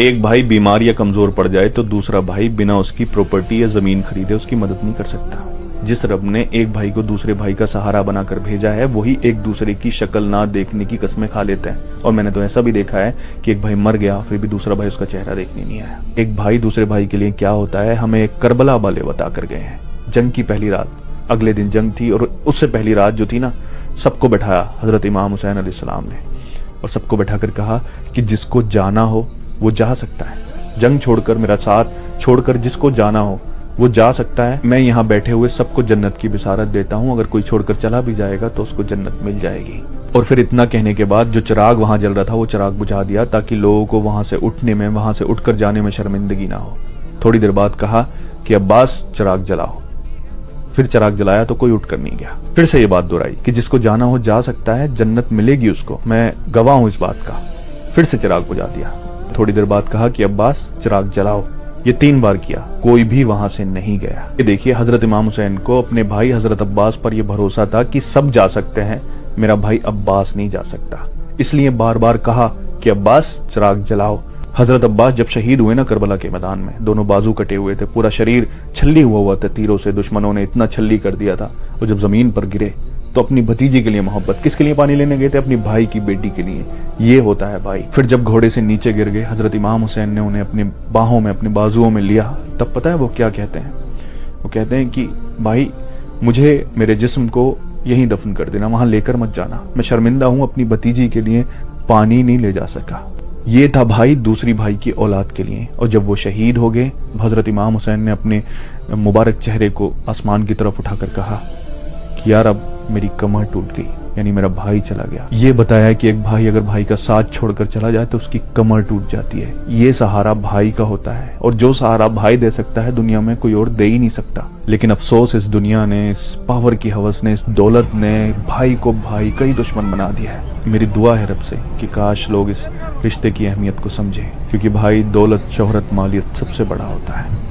एक भाई बीमार या कमजोर पड़ जाए तो दूसरा भाई बिना उसकी प्रॉपर्टी या जमीन खरीदे उसकी मदद नहीं कर सकता। जिस रब ने एक भाई को दूसरे भाई का सहारा बनाकर भेजा है वही एक दूसरे की शक्ल ना देखने की कस्में खा लेते हैं। और मैंने तो ऐसा भी देखा है कि एक भाई मर गया फिर भी दूसरा भाई उसका चेहरा देखने नहीं आया। एक भाई दूसरे भाई के लिए क्या होता है हमें एक करबला वाले बता कर गए हैं। जंग की पहली रात, अगले दिन जंग थी और उससे पहली रात जो थी ना, सबको बैठाया हजरत इमाम हुसैन अलैहिस्सलाम ने और सबको बैठाकर कहा कि जिसको जाना हो वो जा सकता है। जंग छोड़कर, मेरा साथ छोड़कर जिसको जाना हो वो जा सकता है। मैं यहाँ बैठे हुए सबको जन्नत की बिसारत देता हूँ। अगर कोई छोड़कर चला भी जाएगा तो उसको जन्नत मिल जाएगी। और फिर इतना कहने के बाद जो चिराग वहां जल रहा था वो चिराग बुझा दिया ताकि लोगों को वहां से उठने में, वहां से उठकर जाने में शर्मिंदगी ना हो। थोड़ी देर बाद कहा कि अब्बास चिराग जलाओ। फिर चिराग जलाया तो कोई उठकर नहीं गया। फिर से ये बात दोहराई कि जिसको जाना हो जा सकता है, जन्नत मिलेगी उसको, मैं गवाह हूं इस बात का। फिर से चिराग बुझा दिया। थोड़ी देर बाद कहा कि अब्बास चिराग जलाओ। ये 3 बार किया, कोई भी वहां से नहीं गया। ये देखिए, हजरत इमाम हुसैन को अपने भाई हजरत अब्बास पर यह भरोसा था कि सब जा सकते हैं, मेरा भाई अब्बास नहीं जा सकता। इसलिए बार बार कहा कि अब्बास चिराग जलाओ। हजरत अब्बास जब शहीद हुए ना करबला के मैदान में, दोनों बाजू कटे हुए थे, पूरा शरीर छल्ली हुआ था तीरों से, दुश्मनों ने इतना छल्ली कर दिया था। वो जब जमीन पर गिरे तो अपनी भतीजी के लिए मोहब्बत, किसके लिए पानी लेने गए थे? अपनी भाई की बेटी के लिए। ये होता है भाई। फिर जब घोड़े से नीचे गिर गए, हजरत इमाम हुसैन ने उन्हें अपनी बाहों में, अपने बाजुओं में लिया। तब पता है वो क्या कहते हैं? वो कहते हैं कि भाई मुझे, मेरे जिस्म को यहीं दफन कर देना, वहां लेकर मत जाना। मैं शर्मिंदा हूं, अपनी भतीजी के लिए पानी नहीं ले जा सका। ये था भाई दूसरी भाई की औलाद के लिए। और जब वो शहीद हो गए, हजरत इमाम हुसैन ने अपने मुबारक चेहरे को आसमान की तरफ उठाकर कहा कि यार अब मेरी कमर टूट गई, यानी मेरा भाई चला गया। ये बताया कि एक भाई अगर भाई का साथ छोड़कर चला जाए तो उसकी कमर टूट जाती है। ये सहारा भाई का होता है और जो सहारा भाई दे सकता है दुनिया में कोई और दे ही नहीं सकता। लेकिन अफसोस, इस दुनिया ने, इस पावर की हवस ने, इस दौलत ने भाई को भाई का ही दुश्मन बना दिया है। मेरी दुआ है रब से कि काश लोग इस रिश्ते की अहमियत को समझें, क्योंकि भाई दौलत, शोहरत, मालियत सबसे बड़ा होता है।